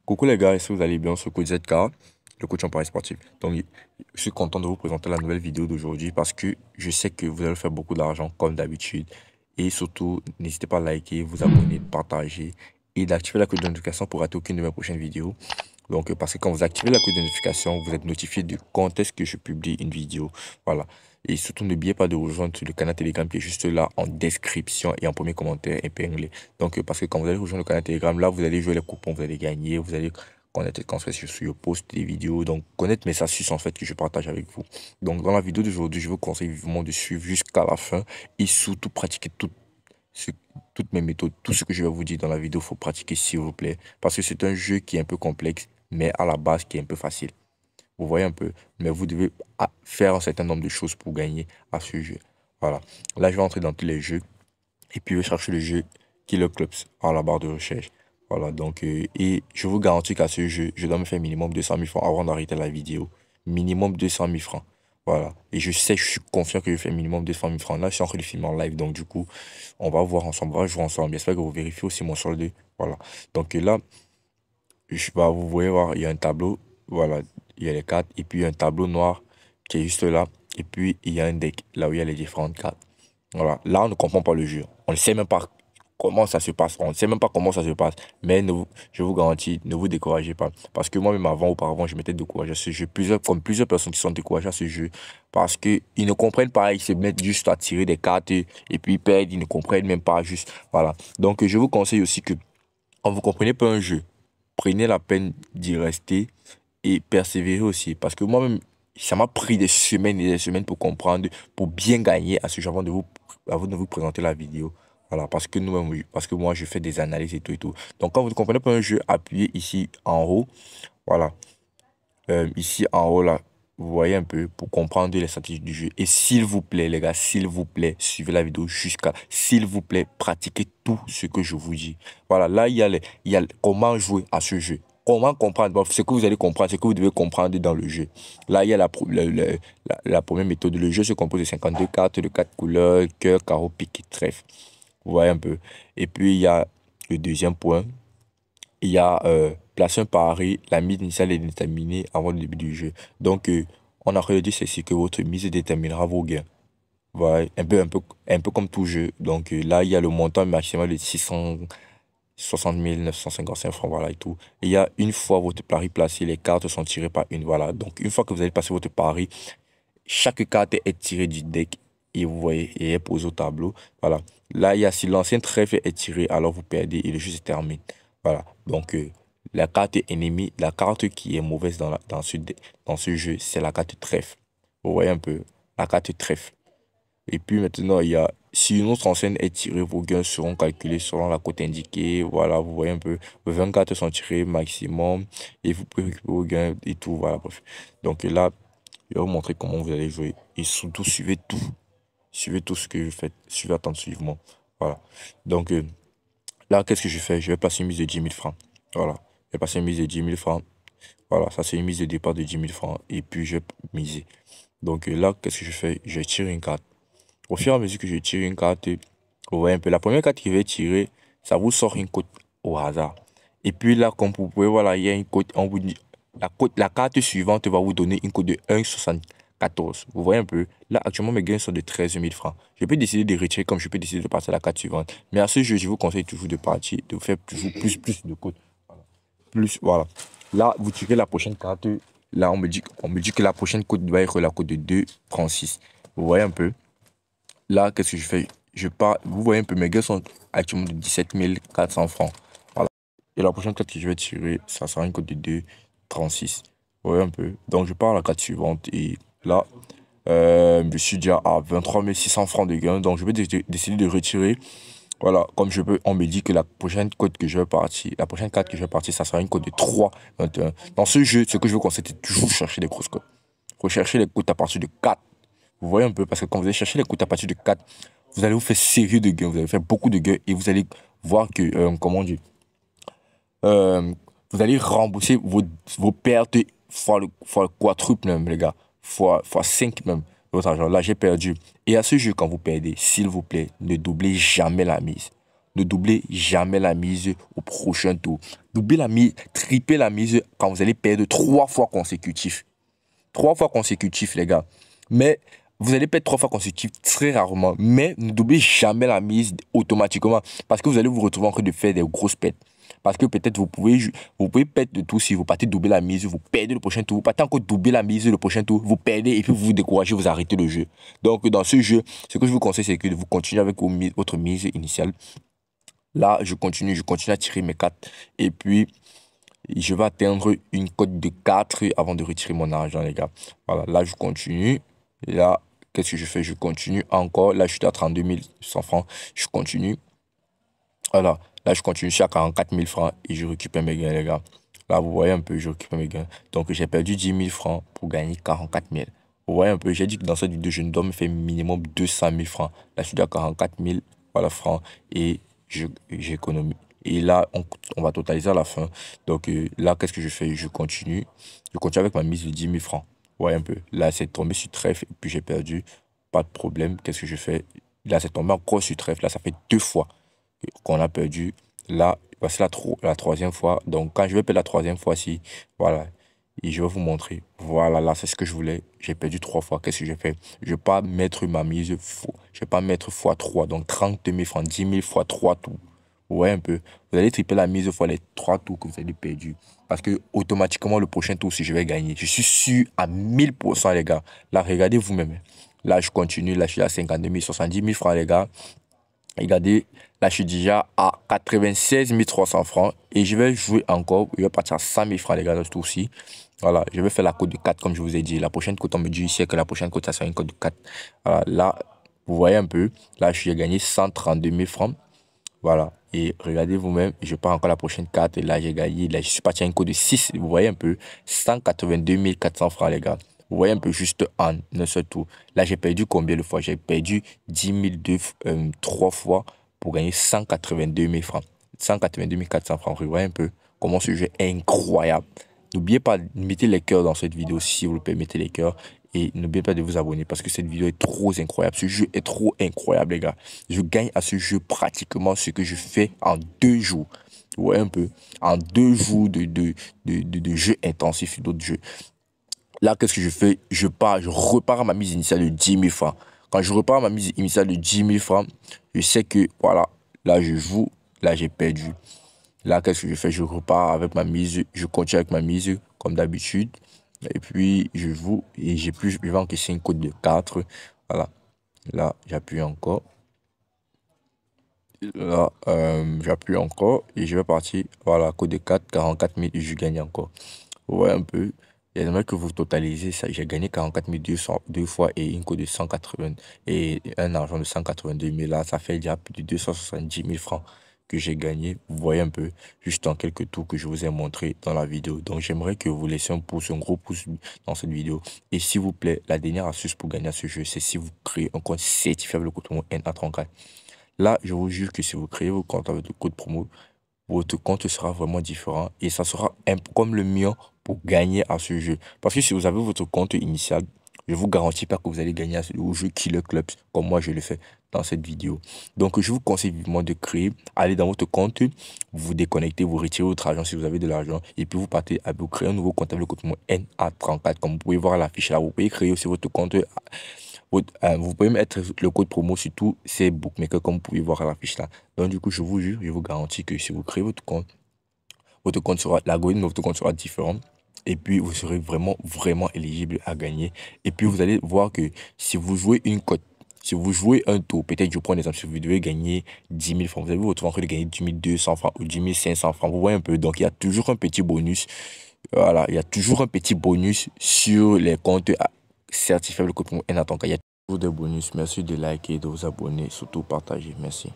Coucou les gars, est-ce que vous allez bien? C'est Coach ZK, le coach en Paris sportif. Donc, je suis content de vous présenter la nouvelle vidéo d'aujourd'hui parce que je sais que vous allez faire beaucoup d'argent comme d'habitude. Et surtout, n'hésitez pas à liker, vous abonner, partager et d'activer la cloche de notification pour rater aucune de mes prochaines vidéos. Donc, parce que quand vous activez la cloche de notification, vous êtes notifié de quand est-ce que je publie une vidéo. Voilà. Et surtout, n'oubliez pas de rejoindre le canal Telegram qui est juste là en description et en premier commentaire épinglé. Donc, parce que quand vous allez rejoindre le canal Telegram, là, vous allez jouer les coupons, vous allez gagner, vous allez connaître quand je poste des vidéos, donc connaître mes astuces en fait que je partage avec vous. Donc, dans la vidéo d'aujourd'hui, je vous conseille vivement de suivre jusqu'à la fin et surtout pratiquer toutes mes méthodes, tout ce que je vais vous dire dans la vidéo, il faut pratiquer s'il vous plaît, parce que c'est un jeu qui est un peu complexe, mais à la base qui est un peu facile. Vous voyez un peu, mais vous devez faire un certain nombre de choses pour gagner à ce jeu. Voilà. Là, je vais entrer dans tous les jeux et puis je vais chercher le jeu Killer Clubs à la barre de recherche. Voilà, donc, et je vous garantis qu'à ce jeu, je dois me faire minimum 200 000 francs avant d'arrêter la vidéo. Minimum 200 000 francs. Voilà. Et je sais, je suis confiant que je fais minimum 200 000 francs. Là, je suis en train de filmer en live, donc du coup, on va voir ensemble, on va jouer ensemble. J'espère que vous vérifiez aussi mon solde. Voilà. Donc là, vous voyez voir, il y a un tableau. Voilà, il y a les cartes. Et puis, il y a un tableau noir qui est juste là. Et puis, il y a un deck, là où il y a les différentes cartes. Voilà. Là, on ne comprend pas le jeu. On ne sait même pas comment ça se passe. On ne sait même pas comment ça se passe. Mais je vous garantis, ne vous découragez pas. Parce que moi-même, auparavant, je m'étais découragé à ce jeu. Comme plusieurs personnes qui sont découragées à ce jeu. Parce qu'ils ne comprennent pas. Ils se mettent juste à tirer des cartes. Et puis, ils perdent. Ils ne comprennent même pas juste. Voilà. Donc, je vous conseille aussi que, quand vous ne comprenez pas un jeu, prenez la peine d'y rester et persévérer aussi. Parce que moi-même, ça m'a pris des semaines et des semaines pour comprendre, pour bien gagner à ce jeu avant de vous présenter la vidéo. Voilà, parce que moi, je fais des analyses et tout et tout. Donc, quand vous ne comprenez pas un jeu, appuyez ici en haut. Voilà. Ici en haut, là, vous voyez un peu pour comprendre les stratégies du jeu. Et s'il vous plaît, les gars, s'il vous plaît, suivez la vidéo jusqu'à... S'il vous plaît, pratiquez tout ce que je vous dis. Voilà, là, il y a comment jouer à ce jeu. Comment comprendre? Bon, ce que vous allez comprendre, ce que vous devez comprendre dans le jeu. Là, il y a la première méthode. Le jeu se compose de 52 cartes de 4 couleurs, cœur, carreau, pique et trèfle. Vous voyez un peu. Et puis, il y a le deuxième point. Il y a placer un pari, la mise initiale est déterminée avant le début du jeu. Donc, on a dit ceci que votre mise déterminera vos gains. Voilà, un peu comme tout jeu. Donc, là, il y a le montant maximal de 660 955 francs, voilà et tout. Et il y a une fois votre pari placé, les cartes sont tirées par une, voilà. Donc, une fois que vous avez passé votre pari, chaque carte est tirée du deck et vous voyez, et est posée au tableau. Voilà. Là, il y a si l'ancien trèfle est tiré, alors vous perdez et le jeu se termine. Voilà. Donc, la carte ennemie, la carte qui est mauvaise dans ce jeu, c'est la carte trèfle. Vous voyez un peu, la carte trèfle. Et puis maintenant, il y a, si une autre enseigne est tirée, vos gains seront calculés selon la cote indiquée. Voilà, vous voyez un peu, 20 cartes sont tirées maximum et vous pouvez récupérer vos gains et tout. Voilà, bref. Donc là, je vais vous montrer comment vous allez jouer. Et surtout, suivez tout. Suivez tout ce que je fais. Suivez attentivement. Voilà. Donc là, qu'est-ce que je fais? Je vais placer une mise de 10 000 francs. Voilà. Je vais passer une mise de 10 000 francs. Voilà, ça c'est une mise de départ de 10 000 francs. Et puis je vais miser. Donc là, qu'est-ce que je fais? Je tire une carte. Au fur et à mesure que je tire une carte, vous voyez un peu. La première carte que je vais tirer, ça vous sort une cote au hasard. Et puis là, comme vous pouvez voir, là, il y a une cote. On vous dit, la carte suivante va vous donner une cote de 1,74. Vous voyez un peu. Là, actuellement, mes gains sont de 13 000 francs. Je peux décider de retirer comme je peux décider de passer à la carte suivante. Mais à ce jeu, je vous conseille toujours de partir, de faire toujours plus de cotes. Voilà. Plus, voilà. Là, vous tirez la prochaine carte. Là, on me dit que la prochaine cote doit être la cote de 2,36. Vous voyez un peu. Là, qu'est-ce que je fais? Je pars, vous voyez un peu, mes gains sont actuellement de 17 400 francs. Voilà. Et la prochaine carte que je vais tirer, ça sera une cote de 2,36. Vous voyez un peu. Donc, je pars à la carte suivante. Et là, je suis déjà à 23 600 francs de gains. Donc, je vais décider de retirer. Voilà, comme je peux, on me dit que la prochaine cote que je vais partir, la prochaine carte que je vais partir, ça sera une cote de 3,21. Dans ce jeu, ce que je vous conseille, c'est toujours chercher des grosses cotes. Rechercher les cotes à partir de 4. Vous voyez un peu, parce que quand vous allez chercher les cotes à partir de 4, vous allez vous faire sérieux de gains, vous allez faire beaucoup de gains et vous allez voir que, comment dire, vous allez rembourser vos pertes fois le quadruple même, les gars, fois 5 même, votre argent. Là, j'ai perdu. Et à ce jeu, quand vous perdez, s'il vous plaît, ne doublez jamais la mise. ne doublez jamais la mise au prochain tour. Doublez la mise, triplez la mise quand vous allez perdre 3 fois consécutifs. 3 fois consécutifs, les gars. Mais vous allez perdre 3 fois consécutifs très rarement. Mais ne doublez jamais la mise automatiquement. Parce que vous allez vous retrouver en train de faire des grosses pertes. Parce que peut-être vous pouvez perdre de tout si vous partez doubler la mise, vous perdez le prochain tour. Vous partez encore doubler la mise le prochain tour, vous perdez et puis vous vous découragez, vous arrêtez le jeu. Donc dans ce jeu, ce que je vous conseille, c'est que vous continuez avec votre mise initiale. Là, je continue à tirer mes 4. Et puis, je vais atteindre une cote de 4 avant de retirer mon argent, les gars. Voilà, là, je continue. Et là, qu'est-ce que je fais? Je continue encore. Là, je suis à 32 100 francs. Je continue. Voilà, là, je continue. Je suis à 44 000 francs et je récupère mes gains, les gars. Là, vous voyez un peu, je récupère mes gains. Donc, j'ai perdu 10 000 francs pour gagner 44 000. Vous voyez un peu, j'ai dit que dans cette vidéo, je dois me faire minimum 200 000 francs. Là, je suis à 44 000 voilà, francs et j'économise. Et là, on va totaliser à la fin. Donc là, qu'est-ce que je fais? Je continue. Je continue avec ma mise de 10 000 francs. Vous voyez un peu. Là, c'est tombé sur trèfle et puis j'ai perdu. Pas de problème. Qu'est-ce que je fais? Là, c'est tombé encore sur trèfle. Là, ça fait 2 fois qu'on a perdu. Là, voici la troisième fois. Donc, quand je vais perdre la troisième fois-ci, voilà. Et je vais vous montrer. Voilà, là, c'est ce que je voulais. J'ai perdu 3 fois. Qu'est-ce que j'ai fait? Je ne vais pas mettre ma mise faux. Je ne vais pas mettre x3. Donc, 30 000 francs, 10 000 fois 3 tours. Vous voyez un peu. Vous allez tripler la mise fois les 3 tours que vous avez perdu. Parce que automatiquement, le prochain tour, si je vais gagner, je suis sûr à 1000%, les gars. Là, regardez vous-même. Là, je continue. Là, je suis à 52 000, 70 000 francs, les gars. Regardez, là, je suis déjà à 96 300 francs. Et je vais jouer encore. Je vais partir à 100 000 francs, les gars, dans ce tour-ci. Voilà, je vais faire la cote de 4, comme je vous ai dit. La prochaine cote, on me dit ici que la prochaine cote, ça sera une cote de 4. Voilà, là, vous voyez un peu. Là, j'ai gagné 132 000 francs. Voilà. Et regardez vous-même, je pars encore la prochaine carte. Et là, j'ai gagné. Là, je suis parti à une cote de 6. Vous voyez un peu. 182 400 francs, les gars. Vous voyez un peu juste en un seul tour. Là, j'ai perdu combien de fois? J'ai perdu 10 002 3 fois pour gagner 182 000 francs. 182 400 francs. Vous voyez un peu comment ce jeu est incroyable. N'oubliez pas de mettre les cœurs dans cette vidéo si vous le permettez, les cœurs. Et n'oubliez pas de vous abonner parce que cette vidéo est trop incroyable. Ce jeu est trop incroyable, les gars. Je gagne à ce jeu pratiquement ce que je fais en 2 jours. Vous voyez un peu. En 2 jours de jeu intensif, d'autres jeux. Là, qu'est-ce que je fais? Je repars à ma mise initiale de 10 000 francs. Quand je repars à ma mise initiale de 10 000 francs, je sais que, voilà, là, je joue. Là, j'ai perdu. Là, qu'est-ce que je fais? Je repars avec ma mise. Je continue avec ma mise, comme d'habitude. Et puis, je joue et je vais encaisser une cote de 4. Voilà. Là, j'appuie encore. Là, j'appuie encore et je vais partir. Voilà, cote de 4, 44 000 et je gagne encore. Vous voyez un peu. J'aimerais que vous totalisez ça. J'ai gagné 44 200 2 fois et une cote de 180 et un argent de 182 000. Là, ça fait déjà plus de 270 000 francs que j'ai gagné. Vous voyez un peu, juste en quelques tours que je vous ai montré dans la vidéo. Donc, j'aimerais que vous laissiez un pouce, un gros pouce dans cette vidéo. Et s'il vous plaît, la dernière astuce pour gagner à ce jeu, c'est si vous créez un compte certifié avec le code promo NA34. Là, je vous jure que si vous créez votre compte avec le code promo, votre compte sera vraiment différent et ça sera comme le mien pour gagner à ce jeu. Parce que si vous avez votre compte initial, je ne vous garantis pas que vous allez gagner au jeu Killer Clubs comme moi je le fais dans cette vidéo. Donc je vous conseille vivement de créer, allez dans votre compte, vous vous déconnectez, vous retirez votre argent si vous avez de l'argent et puis vous partez à vous créer un nouveau compte avec le code NA34 comme vous pouvez voir l'affiche là. Vous pouvez créer aussi votre compte. Vous pouvez mettre le code promo sur tous ces bookmakers comme vous pouvez voir à l'affiche là. Donc du coup, je vous jure, je vous garantis que si vous créez votre compte sera, l'algorithme de votre compte sera différent. Et puis, vous serez vraiment éligible à gagner. Et puis, vous allez voir que si vous jouez une cote, si vous jouez un tour, peut-être je prends un exemple, si vous devez gagner 10 000 francs, vous allez vous retrouver en train de gagner 10 200 francs ou 10 500 francs. Vous voyez un peu, donc il y a toujours un petit bonus. Voilà, il y a toujours un petit bonus sur les comptes certifiés avec le code promo NA34. Il y a toujours des bonus. Merci de liker, de vous abonner, surtout partager. Merci.